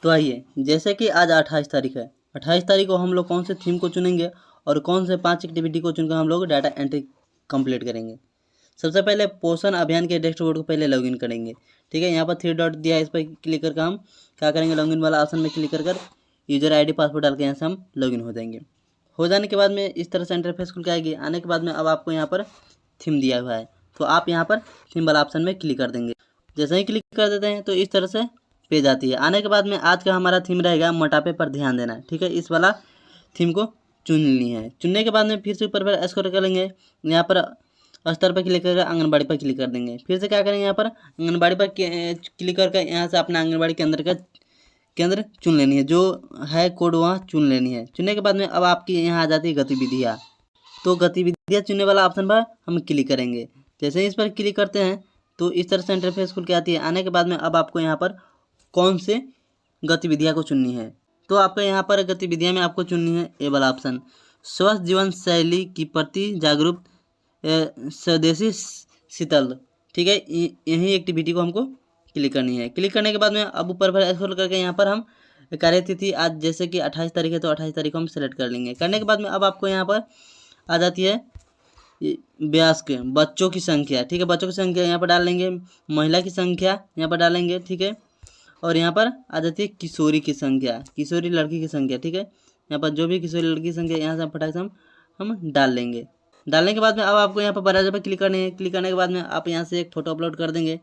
तो आइए, जैसे कि आज 28 तारीख है, 28 तारीख को हम लोग कौन से थीम को चुनेंगे और कौन से 5 एक्टिविटी को चुनकर हम लोग डाटा एंट्री कंप्लीट करेंगे। सबसे पहले पोषण अभियान के डैशबोर्ड को पहले लॉगिन करेंगे। ठीक है, यहाँ पर 3 डॉट दिया है, इस पर क्लिक करके हम क्या करेंगे, लॉगिन वाला ऑप्शन में क्लिक कर यूजर ID पासवर्ड डाल के यहाँ से हम लॉगिन हो जाएंगे। हो जाने के बाद में इस तरह से इंटरफेस खुल के आएगी। आने के बाद में अब आपको यहाँ पर थीम दिया हुआ है, तो आप यहाँ पर थीम वाला ऑप्शन में क्लिक कर देंगे। जैसे ही क्लिक कर देते हैं तो इस तरह से पेज आती है। आने के बाद में आज का हमारा थीम रहेगा मोटापे पर ध्यान देना। ठीक है, इस वाला थीम को चुन लेनी है। चुनने के बाद में फिर से ऊपर पर स्क्रॉल कर लेंगे, यहाँ पर स्तर पर क्लिक करके आंगनबाड़ी पर क्लिक कर देंगे। फिर से क्या करेंगे, यहाँ पर आंगनबाड़ी पर क्लिक करके यहाँ से अपना आंगनबाड़ी केंद्र का केंद्र चुन लेनी है, जो है कोड वहाँ चुन लेनी है। चुनने के बाद में अब आपकी यहाँ आ जाती है गतिविधियाँ। तो गतिविधियाँ चुनने वाला ऑप्शन पर हम क्लिक करेंगे। जैसे ही इस पर क्लिक करते हैं तो इस तरह से इंटरफेस खुल के आती है। आने के बाद में अब आपको यहाँ पर कौन से गतिविधियाँ को चुननी है, तो आपका यहाँ पर गतिविधियाँ में आपको चुननी है ए वाला ऑप्शन, स्वस्थ जीवन शैली की प्रति जागरूक स्वदेशी शीतल। ठीक है, यही एक्टिविटी को हमको क्लिक करनी है। क्लिक करने के बाद में अब ऊपर पर स्क्रॉल करके यहाँ पर हम कार्यतिथि आज जैसे कि 28 तारीख है तो 28 तारीख को हम सेलेक्ट कर लेंगे। करने के बाद में अब आपको यहाँ पर आ जाती है वयस्क बच्चों की संख्या। ठीक है, बच्चों की संख्या यहाँ पर डाल लेंगे, महिला की संख्या यहाँ पर डालेंगे। ठीक है, और यहाँ पर आ जाती है किशोरी की संख्या, किशोरी लड़की की संख्या। ठीक है, यहाँ पर जो भी किशोरी लड़की की संख्या यहाँ से फटाक से हम डाल लेंगे। डालने के बाद में अब आपको यहाँ पर बराबर पर क्लिक करनी है। क्लिक करने के बाद में आप यहाँ से एक फ़ोटो अपलोड कर देंगे।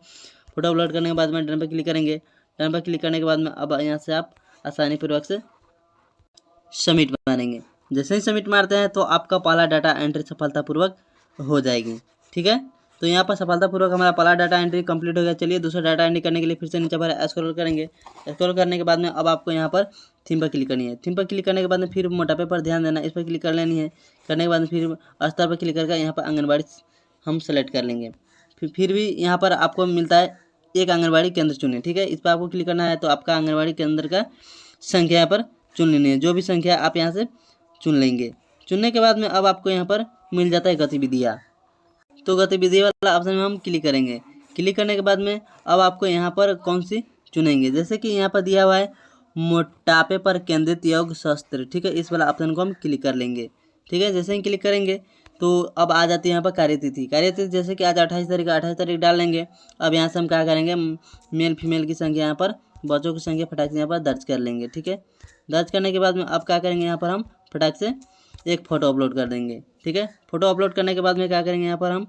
फोटो अपलोड करने के बाद में डन पर क्लिक करेंगे। डन पर क्लिक करने के बाद में अब यहाँ से आप आसानीपूर्वक से सबमिट मारेंगे। जैसे ही सबमिट मारते हैं तो आपका पहला डाटा एंट्री सफलतापूर्वक हो जाएगी। ठीक है, तो यहाँ पर सफलतापूर्वक हमारा पहला डाटा एंट्री कंप्लीट हो गया। चलिए दूसरा डाटा एंट्री करने के लिए फिर से नीचे पर स्क्रॉल करेंगे। स्क्रॉल करने के बाद में अब आपको यहाँ पर थीम पर क्लिक करनी है। थीम पर क्लिक करने के बाद में फिर मोटापे पर ध्यान देना, इस पर क्लिक कर लेनी है। करने के बाद में फिर स्तर पर क्लिक करके यहाँ पर आंगनबाड़ी हम सेलेक्ट कर लेंगे। फिर भी यहाँ पर आपको मिलता है एक आंगनबाड़ी केंद्र चुने। ठीक है, इस पर आपको क्लिक करना है, तो आपका आंगनबाड़ी केंद्र का संख्या यहाँ पर चुन लेनी है, जो भी संख्या आप यहाँ से चुन लेंगे। चुनने के बाद में अब आपको यहाँ पर मिल जाता है गतिविधियाँ। तो गतिविधि वाला ऑप्शन में हम क्लिक करेंगे। क्लिक करने के बाद में अब आपको यहाँ पर कौन सी चुनेंगे, जैसे कि यहाँ पर दिया हुआ है मोटापे पर केंद्रित योग शास्त्र। ठीक है, इस वाला ऑप्शन को हम क्लिक कर लेंगे। ठीक है, जैसे ही क्लिक करेंगे तो अब आ जाती है यहाँ पर कार्यतिथि। कार्यतिथि जैसे कि आज 28 तारीख, 28 तारीख डाल लेंगे। अब यहाँ से हम क्या करेंगे, मेल फीमेल की संख्या यहाँ पर, बच्चों की संख्या फटाक से यहाँ पर दर्ज कर लेंगे। ठीक है, दर्ज करने के बाद में अब क्या करेंगे, यहाँ पर हम फटाक से एक फ़ोटो अपलोड कर देंगे। ठीक है, फोटो अपलोड करने के बाद में क्या करेंगे, यहाँ पर हम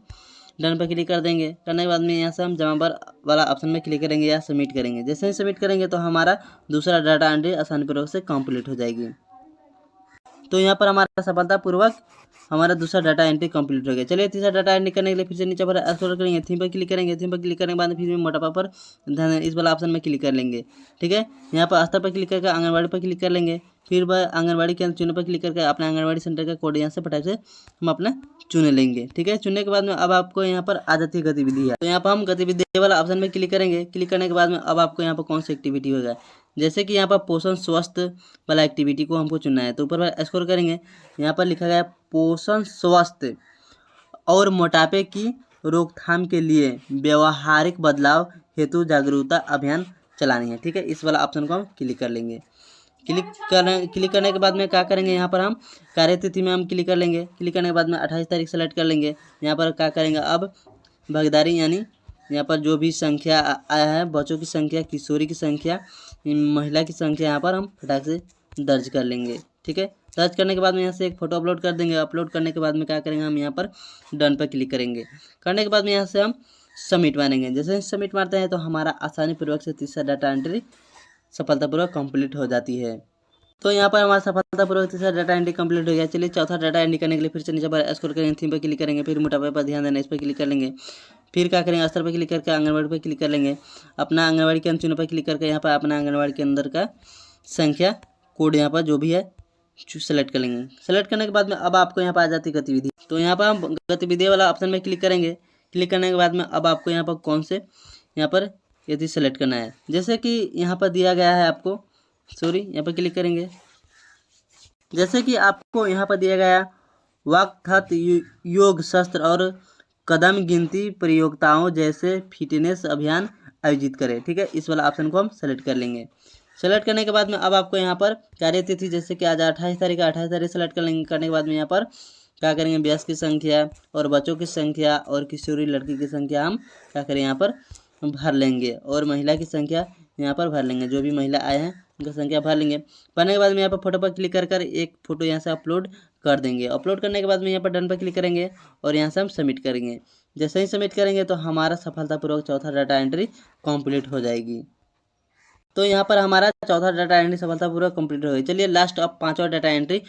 डन पर क्लिक कर देंगे। करने के बाद में यहाँ से हम जमा पर वाला ऑप्शन में क्लिक करेंगे या सबमिट करेंगे। जैसे ही सबमिट करेंगे तो हमारा दूसरा डाटा एंट्री आसानीपूर्वक से कंप्लीट हो जाएगी। तो यहाँ पर हमारा सफलतापूर्वक हमारा दूसरा डाटा एंट्री कंप्लीट हो गया। चलिए तीसरा डाटा एंट्री करने के लिए फिर से नीचे पर स्क्रॉल करेंगे, थीम पर क्लिक करेंगे। थीम पर क्लिक करने के बाद फिर मोटापा पर ध्यान इस वाला ऑप्शन में क्लिक कर लेंगे। ठीक है, यहाँ पर स्तर पर क्लिक करके आंगनबाड़ी पर क्लिक कर लेंगे। फिर वह आंगनबाड़ी के चुने पर क्लिक करके अपने आंगनबाड़ी सेंटर का कोड यहाँ से फटाक से हम अपना चुन लेंगे। ठीक है, चुनने के बाद में अब आपको यहाँ पर आ जाती है गतिविधियाँ। तो यहाँ पर हम गतिविधि वाला ऑप्शन में क्लिक करेंगे। क्लिक करने के बाद में अब आपको यहाँ पर कौन सी एक्टिविटी होगा, जैसे कि यहाँ पर पोषण स्वस्थ वाला एक्टिविटी को हमको चुनना है। तो ऊपर पर स्क्रॉल करेंगे, यहाँ पर लिखा गया है पोषण स्वस्थ और मोटापे की रोकथाम के लिए व्यवहारिक बदलाव हेतु जागरूकता अभियान चलानी है। ठीक है, इस वाला ऑप्शन को हम क्लिक कर लेंगे। क्लिक करने के बाद में क्या करेंगे, यहाँ पर हम कार्यतिथि में हम क्लिक कर लेंगे। क्लिक करने के बाद में 28 तारीख सेलेक्ट कर लेंगे। यहाँ पर क्या करेंगे, अब भागीदारी यानी यहाँ पर जो भी संख्या आया है, बच्चों की संख्या, किशोरी की संख्या, महिला की संख्या यहाँ पर हम फटाक से दर्ज कर लेंगे। ठीक है, दर्ज करने के बाद में यहाँ से एक फ़ोटो अपलोड कर देंगे। अपलोड करने के बाद में क्या करेंगे, हम यहाँ पर डन पर क्लिक करेंगे। करने के बाद में यहाँ से हम सबमिट मारेंगे। जैसे सबमिट मारते हैं तो हमारा आसानीपूर्वक से तीसरा डाटा एंट्री सफलतापूर्वक कंप्लीट हो जाती है। तो यहाँ पर हमारा सफलतापूर्वक तीसरा डाटा एंट्री कंप्लीट हो गया। चलिए चौथा डाटा एंट्री करने के लिए फिर से नीचे पर स्क्रॉल करेंगे, थीम पर क्लिक करेंगे। फिर मोटापे पर ध्यान देना, इस पर क्लिक कर लेंगे। फिर क्या करेंगे, स्तर पर क्लिक करके आंगनबाड़ी पर क्लिक कर लेंगे। अपना आंगनबाड़ी के चुने पर क्लिक करके यहाँ पर अपना आंगनबाड़ी के अंदर का संख्या कोड यहाँ पर जो भी है सेलेक्ट कर लेंगे। सेलेक्ट करने के बाद में अब आपको यहाँ पर आ जाती है गतिविधि। तो यहाँ पर हम गतिविधि वाला ऑप्शन में क्लिक करेंगे। क्लिक करने के बाद में अब आपको यहाँ पर कौन से यहाँ पर यदि सेलेक्ट करना है, जैसे कि यहाँ पर दिया गया है आपको, यहाँ पर क्लिक करेंगे। जैसे कि आपको यहाँ पर दिया गया वक्त योग शास्त्र और कदम गिनती प्रतियोगिताओं जैसे फिटनेस अभियान आयोजित करें। ठीक है, इस वाला ऑप्शन को हम सेलेक्ट कर लेंगे। सेलेक्ट करने के बाद में अब आपको यहाँ पर कार्यतिथि जैसे कि आज 28 तारीख है, 28 तारीख सेलेक्ट करने के बाद में यहाँ पर क्या करेंगे, वयस्क की संख्या और बच्चों की संख्या और किशोरी लड़की की संख्या हम क्या करें यहाँ पर भर लेंगे, और महिला की संख्या यहाँ पर भर लेंगे। जो भी महिला आए हैं उनकी संख्या भर लेंगे। भरने के बाद में यहाँ पर फोटो पर क्लिक कर एक फ़ोटो यहाँ से अपलोड कर देंगे। अपलोड करने के बाद में यहाँ पर डन पर क्लिक करेंगे और यहाँ से हम सबमिट करेंगे। जैसे ही सबमिट करेंगे तो हमारा सफलतापूर्वक चौथा डाटा एंट्री कंप्लीट हो जाएगी। तो यहाँ पर हमारा चौथा डाटा एंट्री सफलतापूर्वक कंप्लीट हो गई। चलिए लास्ट अब पांचवा डाटा एंट्री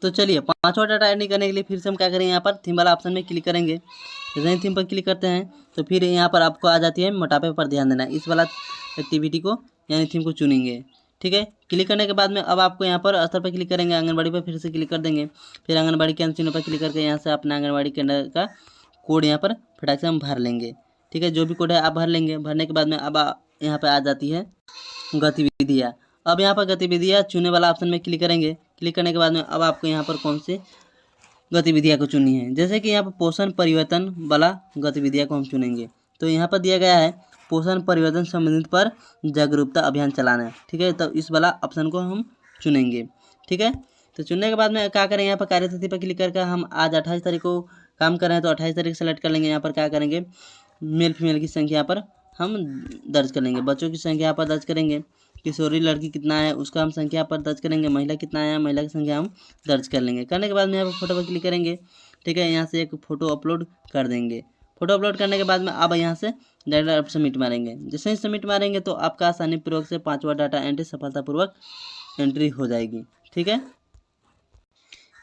तो चलिए पांचवा डाटा एंट्री करने के लिए फिर से हम क्या करेंगे, यहाँ पर थीम वाला ऑप्शन में क्लिक करेंगे। जैसे ही थीम पर क्लिक करते हैं तो फिर यहाँ पर आपको आ जाती है मोटापे पर ध्यान देना, इस वाला एक्टिविटी को यानी थीम को चुनेंगे। ठीक है, क्लिक करने के बाद में अब आपको यहाँ पर स्तर पर क्लिक करेंगे, आंगनबाड़ी पर फिर से क्लिक कर देंगे। फिर आंगनबाड़ी के चिन्ह पर क्लिक करके यहाँ से अपना आंगनबाड़ी केंद्र का कोड यहाँ पर फटाक से हम भर लेंगे। ठीक है, जो भी कोड है आप भर लेंगे। भरने के बाद में अब यहाँ पर आ जाती है गतिविधियाँ। अब यहाँ पर गतिविधियाँ चुने वाला ऑप्शन में क्लिक करेंगे। क्लिक करने के बाद में अब आपको यहाँ पर कौन सी गतिविधियाँ को चुनी है, जैसे कि यहाँ पर पोषण परिवर्तन वाला गतिविधियाँ को हम चुनेंगे। तो यहाँ पर दिया गया है पोषण परिवर्तन संबंधित पर जागरूकता अभियान चलाना है। ठीक है, तो इस वाला ऑप्शन को हम चुनेंगे। ठीक है, तो चुनने के बाद में क्या करेंगे, यहाँ पर कार्यतिथि पर क्लिक करके हम आज 28 तारीख को काम कर रहे हैं तो 28 तारीख सेलेक्ट कर लेंगे। यहाँ पर क्या करेंगे, मेल फीमेल की संख्या पर हम दर्ज कर लेंगे, बच्चों की संख्या पर दर्ज करेंगे, किशोरी लड़की कितना है उसका हम संख्या पर दर्ज करेंगे, महिला कितना है महिला की संख्या हम दर्ज कर लेंगे। करने के बाद में यहाँ पर फोटो पर क्लिक करेंगे। ठीक है, यहाँ से एक फ़ोटो अपलोड कर देंगे। फोटो अपलोड करने के बाद में अब यहाँ से डाटा सबमिट मारेंगे। जैसे ही सबमिट मारेंगे तो आपका आसानी पूर्वक से पांचवा डाटा एंट्री सफलतापूर्वक एंट्री हो जाएगी। ठीक है,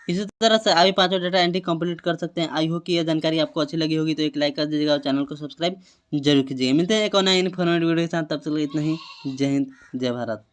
इसी तरह से आगे पांचवा डाटा एंट्री कंप्लीट कर सकते हैं। आई होप कि यह जानकारी आपको अच्छी लगी होगी, तो एक लाइक कर दीजिएगा और चैनल को सब्सक्राइब जरूर कीजिएगा। मिलते हैं एक और नए इन्फॉर्मेटिव वीडियो के साथ, तब तक इतना ही। जय हिंद, जय भारत।